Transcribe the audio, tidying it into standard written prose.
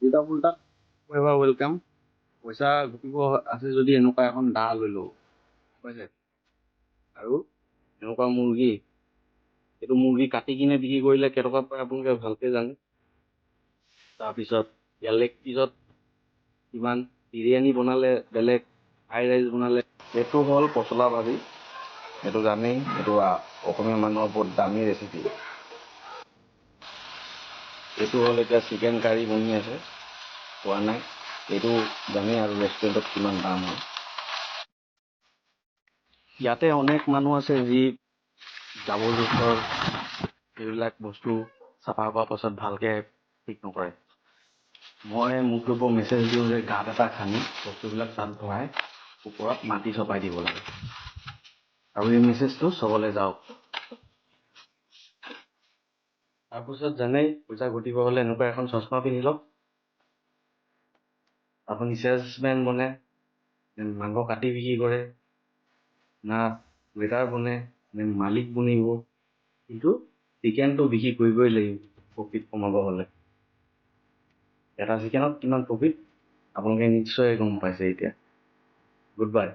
উল্টা পুল্টা এবাৰ ৱেলকাম। পইচা ঘটিব আছে যদি এনেকুৱা এখন দা লৈ লওঁ পাইছে। আৰু এনেকুৱা মুৰ্গী, এইটো মুৰ্গী কাটি কিনে বিক্ৰী কৰিলে কেইটকা পায় আপোনালোকে ভালকে জানে। তাৰপিছত ইয়াৰ লেগ পিছত কিমান, বিৰিয়ানী বনালে বেলেগ, ফ্ৰাইড ৰাইচ বনালে। এইটো হ'ল পচলা ভাজি, এইটো জানেই, এইটো অসমীয়া মানুহৰ বহুত দামী ৰেচিপি। এইটো হ'ল এতিয়া চিকেন কাৰী বনি আছে, খোৱা নাই। এইটো জানেই আৰু ৰেষ্টুৰেণ্টত কিমান দাম হয়। ইয়াতে অনেক মানুহ আছে যি জাবৰ জোথৰ এইবিলাক বস্তু চাফা কৰাৰ পাছত ভালকে ঠিক নকৰে। মই মোক মেছেজ দিওঁ যে গাঁত এটা খান্দি বস্তুবিলাক তাত ভৰাই ওপৰত মাটি চপাই দিব লাগে। আৰু এই মেছেজটো চবলৈ যাওক। তাৰপিছত জানেই পইচা ঘটিব হ'লে এনেকুৱা এখন চশমা পিন্ধি লওক। আপুনি চেলছমেন বনে, মাংস কাটি বিক্ৰী কৰে, না ৱেটাৰ বনে, নে মালিক বনিব। কিন্তু চিকেনটো বিক্ৰী কৰিবই লাগিব প্ৰফিট কমাব হ'লে। এটা চিকেনত কিমান প্ৰফিট আপোনালোকে নিশ্চয় গম পাইছে এতিয়া। Good bye.